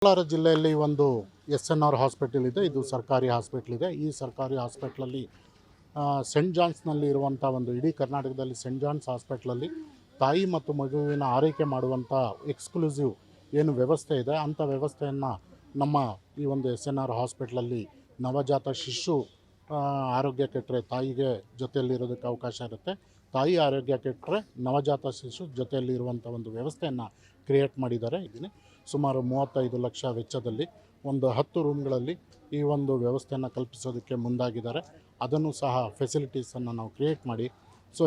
ಕೋಲಾರ ಜಿಲ್ಲೆಯಲ್ಲಿ ಒಂದು SNR hospital ಇದೆ. ಇದು ಸರ್ಕಾರಿ ಹಾಸ್ಪಿಟಲ್ ಇದೆ. ಈ ಸರ್ಕಾರಿ ಹಾಸ್ಪಿಟ್ಲಲ್ಲಿ ಸೆಂಟ್ ಜಾನ್ಸ್ನಲ್ಲಿ ಇರುವಂಥ ಒಂದು ಇಡೀ ಕರ್ನಾಟಕದಲ್ಲಿ ಸೆಂಟ್ ಜಾನ್ಸ್ ಹಾಸ್ಪಿಟ್ಲಲ್ಲಿ ತಾಯಿ ಮತ್ತು ಮಗುವಿನ ಆರೈಕೆ ಮಾಡುವಂಥ ಎಕ್ಸ್ಕ್ಲೂಸಿವ್ ಏನು ವ್ಯವಸ್ಥೆ ಇದೆ ಅಂಥ ವ್ಯವಸ್ಥೆಯನ್ನು ನಮ್ಮ ಈ ಒಂದು SNR ಹಾಸ್ಪಿಟ್ಲಲ್ಲಿ ನವಜಾತ ಶಿಶು ಆರೋಗ್ಯ ಕೆಟ್ಟರೆ ತಾಯಿಗೆ ಜೊತೆಯಲ್ಲಿರೋದಕ್ಕೆ ಅವಕಾಶ ಇರುತ್ತೆ. ತಾಯಿ ಆರೋಗ್ಯ ಕೆಟ್ಟರೆ ನವಜಾತ ಶಿಶು ಜೊತೆಯಲ್ಲಿ ಇರುವಂಥ ಒಂದು ವ್ಯವಸ್ಥೆಯನ್ನು ಕ್ರಿಯೇಟ್ ಮಾಡಿದ್ದಾರೆ. ಇದನ್ನು ಸುಮಾರು 35 ಲಕ್ಷ ವೆಚ್ಚದಲ್ಲಿ ಒಂದು 10 ರೂಮ್ಗಳಲ್ಲಿ ಈ ಒಂದು ವ್ಯವಸ್ಥೆಯನ್ನು ಕಲ್ಪಿಸೋದಕ್ಕೆ ಮುಂದಾಗಿದ್ದಾರೆ. ಅದನ್ನು ಸಹ ಫೆಸಿಲಿಟೀಸನ್ನು ನಾವು ಕ್ರಿಯೇಟ್ ಮಾಡಿ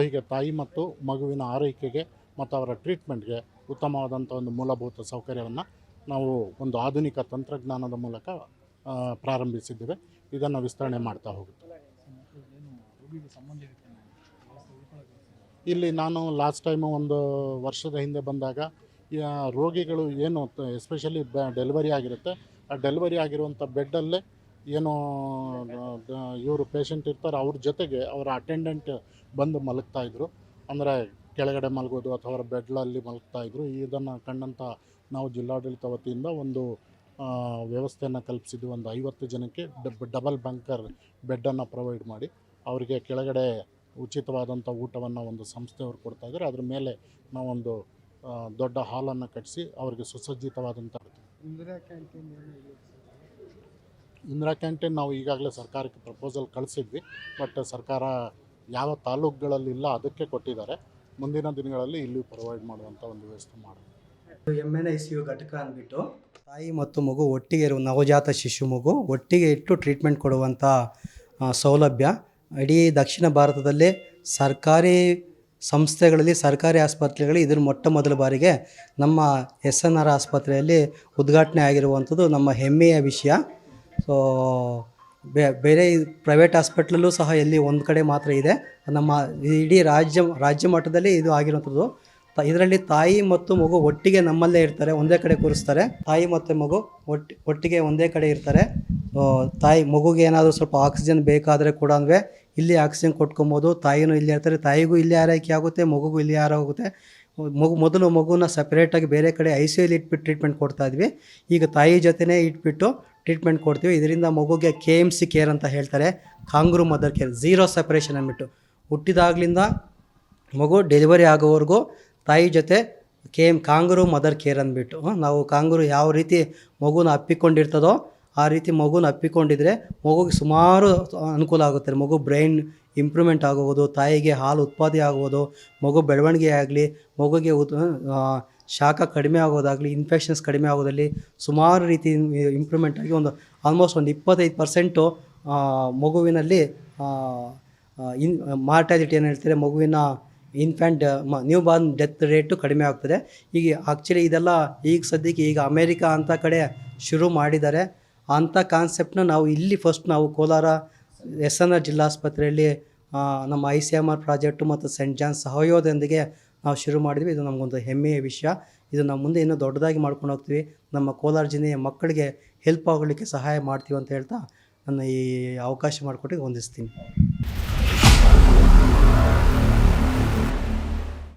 ಹೀಗೆ ತಾಯಿ ಮತ್ತು ಮಗುವಿನ ಆರೈಕೆಗೆ ಮತ್ತು ಅವರ ಟ್ರೀಟ್ಮೆಂಟ್ಗೆ ಉತ್ತಮವಾದಂಥ ಒಂದು ಮೂಲಭೂತ ಸೌಕರ್ಯವನ್ನು ನಾವು ಒಂದು ಆಧುನಿಕ ತಂತ್ರಜ್ಞಾನದ ಮೂಲಕ ಪ್ರಾರಂಭಿಸಿದ್ದೇವೆ. ಇದನ್ನು ವಿಸ್ತರಣೆ ಮಾಡ್ತಾ ಹೋಗುತ್ತೆ. ಇಲ್ಲಿ ನಾನು ಲಾಸ್ಟ್ ಟೈಮು ಒಂದು ವರ್ಷದ ಹಿಂದೆ ಬಂದಾಗ ರೋಗಿಗಳು ಏನು ಎಸ್ಪೆಷಲಿ ಡೆಲಿವರಿ ಆಗಿರುತ್ತೆ, ಆ ಡೆಲಿವರಿ ಆಗಿರುವಂಥ ಬೆಡ್ಡಲ್ಲೇ ಏನು ಇವರು ಪೇಷಂಟ್ ಇರ್ತಾರೆ ಅವ್ರ ಜೊತೆಗೆ ಅವರ ಅಟೆಂಡೆಂಟ್ ಬಂದು ಮಲಗ್ತಾಯಿದ್ರು. ಅಂದರೆ ಕೆಳಗಡೆ ಮಲಗೋದು ಅಥವಾ ಅವರ ಬೆಡ್ಲಲ್ಲಿ ಮಲಗ್ತಾಯಿದ್ರು. ಇದನ್ನು ಕಂಡಂಥ ನಾವು ಜಿಲ್ಲಾಡಳಿತ ವತಿಯಿಂದ ಒಂದು ವ್ಯವಸ್ಥೆಯನ್ನು ಕಲ್ಪಿಸಿದ್ವಿ. ಒಂದು 50 ಜನಕ್ಕೆ ಡಬಲ್ ಬಂಕರ್ ಬೆಡ್ಡನ್ನು ಪ್ರೊವೈಡ್ ಮಾಡಿ ಅವರಿಗೆ ಕೆಳಗಡೆ ಉಚಿತವಾದಂಥ ಊಟವನ್ನು ಒಂದು ಸಂಸ್ಥೆಯವರು ಕೊಡ್ತಾಯಿದ್ದಾರೆ. ಅದ್ರ ಮೇಲೆ ನಾವೊಂದು ದೊಡ್ಡ ಹಾಲನ್ನು ಕಟ್ಟಿಸಿ ಅವರಿಗೆ ಸುಸಜ್ಜಿತವಾದಂಥ ಇಂದಿರಾ ಕ್ಯಾಂಟೀನ್ ನಾವು ಈಗಾಗಲೇ ಸರ್ಕಾರಕ್ಕೆ ಪ್ರಪೋಸಲ್ ಕಳಿಸಿದ್ವಿ. ಬಟ್ ಸರ್ಕಾರ ಯಾವ ತಾಲೂಕುಗಳಲ್ಲಿಲ್ಲ ಅದಕ್ಕೆ ಕೊಟ್ಟಿದ್ದಾರೆ. ಮುಂದಿನ ದಿನಗಳಲ್ಲಿ ಇಲ್ಲಿ ಪ್ರೊವೈಡ್ ಮಾಡುವಂಥ ಒಂದು ವ್ಯವಸ್ಥೆ ಮಾಡೋದು. MNICU ಘಟಕ ಅಂದ್ಬಿಟ್ಟು ತಾಯಿ ಮತ್ತು ಮಗು ಒಟ್ಟಿಗೆ ಇರುವ ನವಜಾತ ಶಿಶು ಮಗು ಒಟ್ಟಿಗೆ ಇಟ್ಟು ಟ್ರೀಟ್ಮೆಂಟ್ ಕೊಡುವಂಥ ಸೌಲಭ್ಯ ಇಡೀ ದಕ್ಷಿಣ ಭಾರತದಲ್ಲಿ ಸರ್ಕಾರಿ ಸಂಸ್ಥೆಗಳಲ್ಲಿ ಸರ್ಕಾರಿ ಆಸ್ಪತ್ರೆಗಳಲ್ಲಿ ಇದನ್ನು ಮೊಟ್ಟ ಮೊದಲ ಬಾರಿಗೆ ನಮ್ಮ SNR ಆಸ್ಪತ್ರೆಯಲ್ಲಿ ಉದ್ಘಾಟನೆ ಆಗಿರುವಂಥದ್ದು ನಮ್ಮ ಹೆಮ್ಮೆಯ ವಿಷಯ. ಸೊ ಬೇರೆ ಪ್ರೈವೇಟ್ ಹಾಸ್ಪಿಟ್ಲಲ್ಲೂ ಸಹ ಎಲ್ಲಿ ಒಂದು ಕಡೆ ಮಾತ್ರ ಇದೆ. ನಮ್ಮ ಇಡೀ ರಾಜ್ಯ ಮಟ್ಟದಲ್ಲಿ ಇದು ಆಗಿರುವಂಥದ್ದು. ಇದರಲ್ಲಿ ತಾಯಿ ಮತ್ತು ಮಗು ಒಟ್ಟಿಗೆ ನಮ್ಮಲ್ಲೇ ಇರ್ತಾರೆ, ಒಂದೇ ಕಡೆ ಕೂರಿಸ್ತಾರೆ. ತಾಯಿ ಮತ್ತು ಮಗು ಒಟ್ಟಿಗೆ ಒಂದೇ ಕಡೆ ಇರ್ತಾರೆ. ತಾಯಿ ಮಗುಗೆ ಏನಾದರೂ ಸ್ವಲ್ಪ ಆಕ್ಸಿಜನ್ ಬೇಕಾದರೆ ಕೂಡ ಇಲ್ಲಿ ಆಕ್ಸಿಜನ್ ಕೊಟ್ಕೊಬೋದು. ತಾಯಿನೂ ಇಲ್ಲೇ ಇರ್ತಾರೆ, ತಾಯಿಗೂ ಇಲ್ಲೇ ಆರೈಕೆ ಆಗುತ್ತೆ, ಮಗುಗೂ ಇಲ್ಲೇ ಆರೋಗುತ್ತೆ. ಮೊದಲು ಮಗುನ ಸಪ್ರೇಟಾಗಿ ಬೇರೆ ಕಡೆ ICUಲಿ ಇಟ್ಬಿಟ್ಟು ಟ್ರೀಟ್ಮೆಂಟ್ ಕೊಡ್ತಾಯಿದ್ವಿ. ಈಗ ತಾಯಿ ಜೊತೆನೇ ಇಟ್ಬಿಟ್ಟು ಟ್ರೀಟ್ಮೆಂಟ್ ಕೊಡ್ತೀವಿ. ಇದರಿಂದ ಮಗುಗೆ KMC ಕೇರ್ ಅಂತ ಹೇಳ್ತಾರೆ, ಕಾಂಗ್ರೂ ಮದರ್ ಕೇರ್, 0 ಸಪ್ರೇಷನ್ ಅಂದ್ಬಿಟ್ಟು ಹುಟ್ಟಿದಾಗಲಿಂದ ಮಗು ಡೆಲಿವರಿ ಆಗೋವರೆಗೂ ತಾಯಿ ಜೊತೆ ಕಾಂಗ್ರೂ ಮದರ್ ಕೇರ್ ಅಂದ್ಬಿಟ್ಟು ನಾವು ಕಾಂಗ್ರೂ ಯಾವ ರೀತಿ ಮಗುನ ಅಪ್ಪಿಕೊಂಡಿರ್ತದೋ ಆ ರೀತಿ ಮಗುನ ಅಪ್ಪಿಕೊಂಡಿದ್ರೆ ಮಗುಗೆ ಸುಮಾರು ಅನುಕೂಲ ಆಗುತ್ತೆ. ಮಗು ಬ್ರೈನ್ ಇಂಪ್ರೂವ್ಮೆಂಟ್ ಆಗೋದು, ತಾಯಿಗೆ ಹಾಲು ಉತ್ಪಾದನೆ ಆಗೋದು, ಮಗು ಬೆಳವಣಿಗೆ ಆಗಲಿ, ಮಗುಗೆ ಶಾಖ ಕಡಿಮೆ ಆಗೋದಾಗಲಿ, ಇನ್ಫೆಕ್ಷನ್ಸ್ ಕಡಿಮೆ ಆಗೋದಲ್ಲಿ ಸುಮಾರು ರೀತಿ ಇಂಪ್ರೂವ್ಮೆಂಟ್ ಆಗಿ ಆಲ್ಮೋಸ್ಟ್ ಒಂದು 25% ಮಗುವಿನಲ್ಲಿ ಮಾರ್ಟಾಲಿಟಿ ಏನು ಹೇಳ್ತಾರೆ, ಮಗುವಿನ infant new Born death rate ಕಡಿಮೆ ಆಗ್ತದೆ. ಈಗ ಆ್ಯಕ್ಚುಲಿ ಇದೆಲ್ಲ ಈಗ ಸದ್ಯಕ್ಕೆ ಅಮೇರಿಕಾ ಅಂತ ಕಡೆ ಶುರು ಮಾಡಿದ್ದಾರೆ. ಅಂಥ ಕಾನ್ಸೆಪ್ಟನ್ನ ನಾವು ಇಲ್ಲಿ ಫಸ್ಟ್ ನಾವು ಕೋಲಾರ SNR ಜಿಲ್ಲಾಸ್ಪತ್ರೆಯಲ್ಲಿ ನಮ್ಮ ICMR ಪ್ರಾಜೆಕ್ಟು ಮತ್ತು ಸೆಂಟ್ ಜಾನ್ಸ್ ಸಹಯೋಗದೊಂದಿಗೆ ನಾವು ಶುರು ಮಾಡಿದ್ವಿ. ಇದು ನಮಗೊಂದು ಹೆಮ್ಮೆಯ ವಿಷಯ. ಇದು ನಾವು ಮುಂದೆ ಇನ್ನೂ ದೊಡ್ಡದಾಗಿ ಮಾಡ್ಕೊಂಡು ಹೋಗ್ತೀವಿ. ನಮ್ಮ ಕೋಲಾರ ಜಿಲ್ಲೆಯ ಮಕ್ಕಳಿಗೆ ಹೆಲ್ಪ್ ಆಗಲಿಕ್ಕೆ ಸಹಾಯ ಮಾಡ್ತೀವಿ ಅಂತ ಹೇಳ್ತಾ ನನ್ನ ಈ ಅವಕಾಶ ಮಾಡಿಕೊಟ್ಟು ವಂದಿಸ್ತೀನಿ.